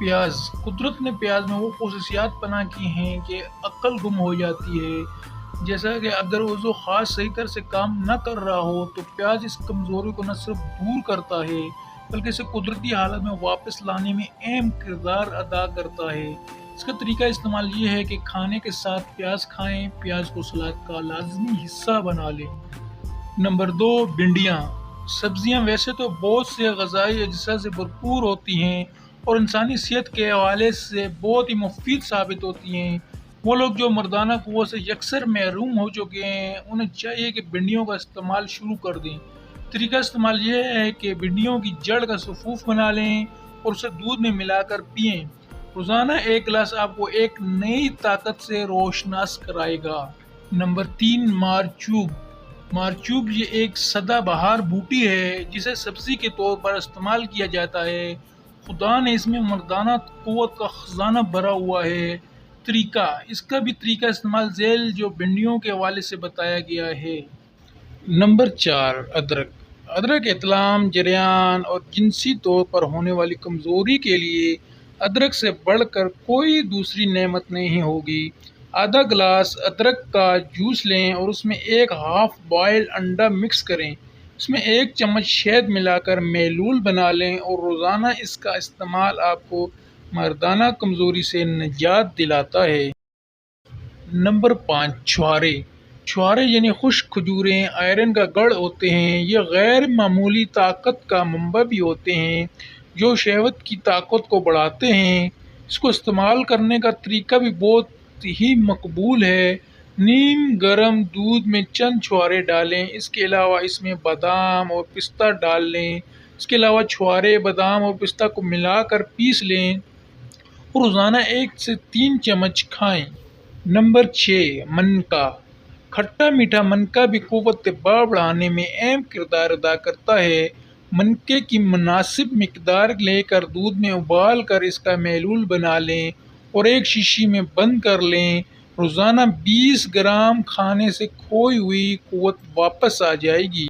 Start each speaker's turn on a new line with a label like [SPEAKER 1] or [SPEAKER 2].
[SPEAKER 1] پیاز قدرت نے پیاز میں وہ خصوصیات پناہ کی ہیں کہ عقل گم ہو جاتی ہے۔ جیسا کہ اگر وضو خاص صحیح طرح سے کام نہ کر رہا ہو تو پیاز اس کمزوری کو نہ صرف دور کرتا ہے بلکہ اسے قدرتی حالت میں واپس لانے میں اہم کردار ادا کرتا ہے۔ اس کا طریقہ استعمال یہ ہے کہ کھانے کے ساتھ پیاز کھائیں، پیاز کو سلاد کا لازمی حصہ بنا لیں۔ نمبر 2، بھنڈیاں۔ سبزیاں ویسے تو بہت سے غذائی اجزاء سے بھرپور ہوتی ہیں اور انسانی صحت کے حوالے سے بہت ہی مفید ثابت ہوتی ہیں۔ وہ لوگ جو مردانہ قوت سے یکسر محروم ہو چکے ہیں انہیں چاہیے کہ بھنڈیوں کا استعمال شروع کر دیں۔ طریقہ استعمال یہ ہے کہ بھنڈیوں کی جڑ کا سفوف بنا لیں اور اسے دودھ میں ملا کر پئیں۔ روزانہ ایک گلاس آپ کو ایک نئی طاقت سے روشناس کرائے گا۔ نمبر 3، مارچوب۔ مارچوب یہ ایک سدا بہار بوٹی ہے جسے سبزی کے طور پر استعمال کیا جاتا ہے۔ خدا نے اس میں مردانہ قوت کا خزانہ بھرا ہوا ہے۔ طریقہ اس کا بھی طریقہ استعمال ذیل جو بھنڈیوں کے حوالے سے بتایا گیا ہے۔ نمبر 4، ادرک۔ ادرک اطلام، جریان اور جنسی طور پر ہونے والی کمزوری کے لیے ادرک سے بڑھ کر کوئی دوسری نعمت نہیں ہوگی۔ آدھا گلاس ادرک کا جوس لیں اور اس میں ایک ہاف بوائل انڈا مکس کریں۔ اس میں 1 چمچ شہد ملا کر محلول بنا لیں اور روزانہ اس کا استعمال آپ کو مردانہ کمزوری سے نجات دلاتا ہے۔ نمبر 5، چھوارے۔ چھوارے یعنی خشک کھجوریں آئرن کا گڑھ ہوتے ہیں۔ یہ غیر معمولی طاقت کا منبع بھی ہوتے ہیں جو شہوت کی طاقت کو بڑھاتے ہیں۔ اس کو استعمال کرنے کا طریقہ بھی بہت ہی مقبول ہے۔ نیم گرم دودھ میں چند چھوارے ڈالیں، اس کے علاوہ اس میں بادام اور پستہ ڈال لیں۔ اس کے علاوہ چھوارے، بادام اور پستہ کو ملا کر پیس لیں اور روزانہ 1 سے 3 چمچ کھائیں۔ نمبر 6، منکا۔ کھٹا میٹھا منکا بھی قوت دفاع بڑھانے میں اہم کردار ادا کرتا ہے۔ منکے کی مناسب مقدار لے کر دودھ میں ابال کر اس کا محلول بنا لیں اور ایک شیشی میں بند کر لیں۔ روزانہ 20 گرام کھانے سے کھوئی ہوئی قوت واپس آ جائے گی۔